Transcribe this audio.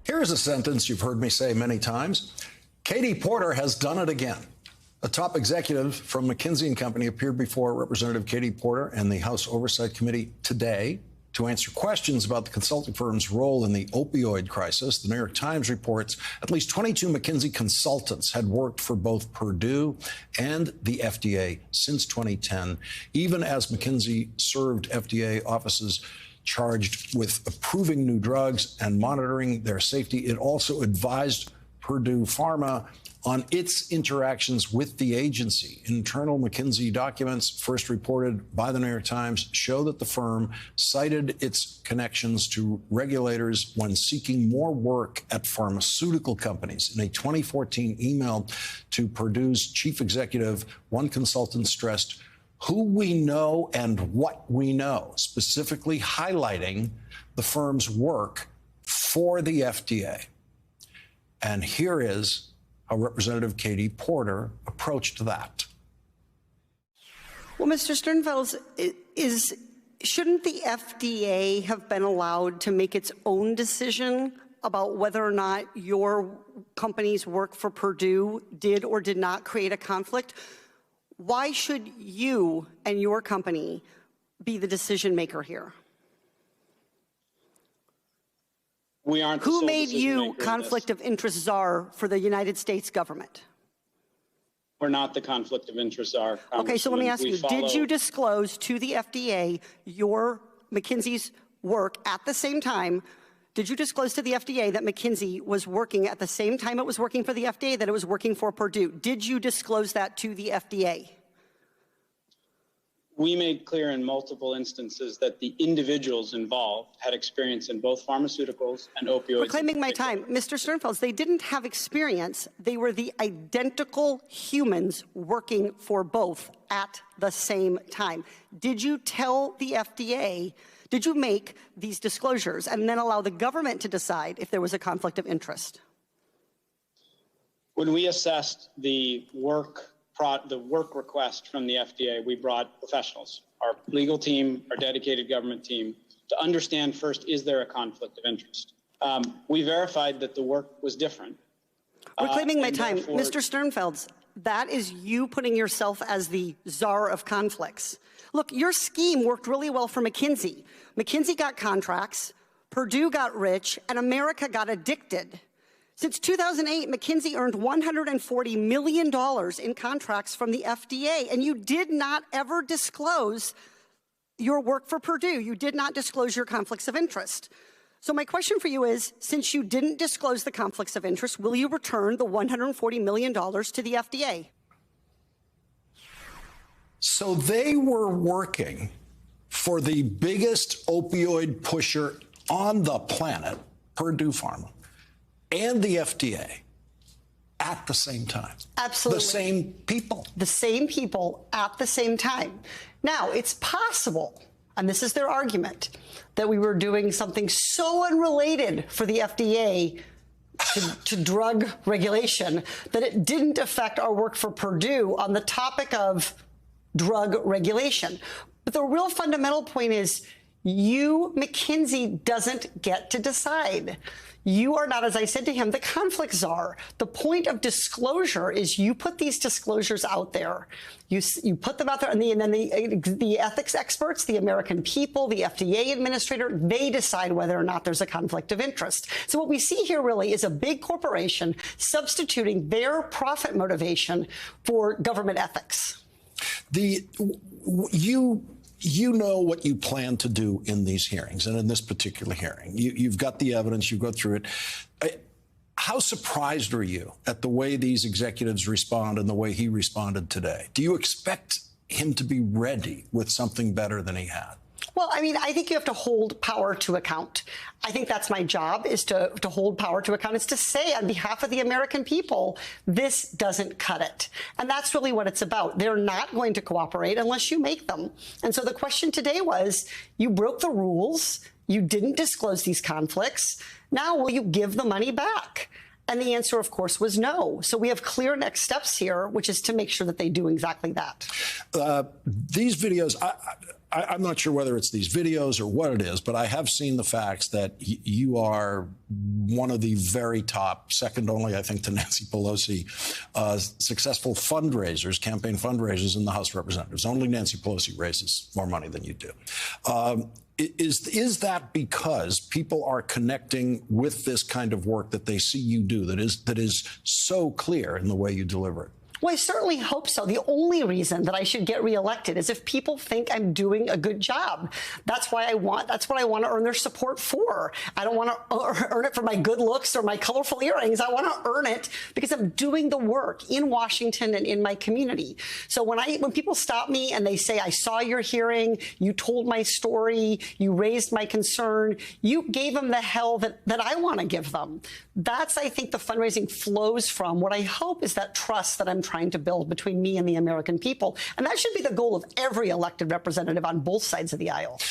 Here's a sentence you've heard me say many times. Katie Porter has done it again. A top executive from McKinsey & Company appeared before Representative Katie Porter and the House Oversight Committee today to answer questions about the consulting firm's role in the opioid crisis. The New York Times reports at least 22 McKinsey consultants had worked for both Purdue and the FDA since 2010, even as McKinsey served FDA offices charged with approving new drugs and monitoring their safety. It also advised Purdue Pharma on its interactions with the agency. Internal McKinsey documents, first reported by the New York Times, show that the firm cited its connections to regulators when seeking more work at pharmaceutical companies. In a 2014 email to Purdue's chief executive, one consultant stressed who we know and what we know, specifically highlighting the firm's work for the FDA. And here is how Representative Katie Porter approached that. Well, Mr. Sternfeld, shouldn't the FDA have been allowed to make its own decision about whether or not your company's work for Purdue did or did not create a conflict? Why should you and your company be the decision maker here? We aren't. Who made you conflict of interest czar for the United States government? We're not the conflict of interest czar. Okay, so let me ask you, did you disclose to the FDA your McKinsey's work at the same time? Did you disclose to the FDA that McKinsey was working at the same time it was working for the FDA, that it was working for Purdue? Did you disclose that to the FDA? We made clear in multiple instances that the individuals involved had experience in both pharmaceuticals and opioids. Reclaiming my time, Mr. Sternfeld, they didn't have experience. They were the identical humans working for both at the same time. Did you tell the FDA, did you make these disclosures and then allow the government to decide if there was a conflict of interest? When we assessed the work request from the FDA, we brought professionals, our legal team, our dedicated government team, to understand first, is there a conflict of interest? We verified that the work was different. Reclaiming my time, Mr. Sternfeld, that is you putting yourself as the czar of conflicts. Look, your scheme worked really well for McKinsey. McKinsey got contracts, Purdue got rich, and America got addicted. Since 2008, McKinsey earned $140 million in contracts from the FDA, and you did not ever disclose your work for Purdue. You did not disclose your conflicts of interest. So my question for you is, since you didn't disclose the conflicts of interest, will you return the $140 million to the FDA? So they were working for the biggest opioid pusher on the planet, Purdue Pharma, and the FDA at the same time. Absolutely. The same people. The same people at the same time. Now, it's possible, and this is their argument, that we were doing something so unrelated for the FDA to drug regulation that it didn't affect our work for Purdue on the topic of drug regulation. But the real fundamental point is McKinsey doesn't get to decide. You are not, as I said to him, the conflict czar. The point of disclosure is you put these disclosures out there. You put them out there, and then the ethics experts, the American people, the FDA administrator, they decide whether or not there's a conflict of interest. So what we see here really is a big corporation substituting their profit motivation for government ethics. You know what you plan to do in these hearings, and in this particular hearing. You've got the evidence, you go through it. How surprised are you at the way these executives respond and the way he responded today? Do you expect him to be ready with something better than he had? Well, I mean, I think you have to hold power to account. I think that's my job, is to hold power to account. It's to say on behalf of the American people, this doesn't cut it. And that's really what it's about. They're not going to cooperate unless you make them. And so the question today was, you broke the rules. You didn't disclose these conflicts. Now, will you give the money back? And the answer, of course, was no. So we have clear next steps here, which is to make sure that they do exactly that. These videos, I'm not sure whether it's these videos or what it is, but I have seen the facts that you are one of the very top, second only, I think, to Nancy Pelosi, successful fundraisers, campaign fundraisers in the House of Representatives. Only Nancy Pelosi raises more money than you do. Is that because people are connecting with this kind of work that they see you do that is so clear in the way you deliver it? Well, I certainly hope so. The only reason that I should get reelected is if people think I'm doing a good job. That's what I want to earn their support for. I don't want to earn it for my good looks or my colorful earrings. I want to earn it because I'm doing the work in Washington and in my community. So when people stop me and they say, I saw your hearing, you told my story, you raised my concern, you gave them the hell that I want to give them. That's, I think, the fundraising flows from. What I hope is that trust that I'm trying to build between me and the American people. And that should be the goal of every elected representative on both sides of the aisle.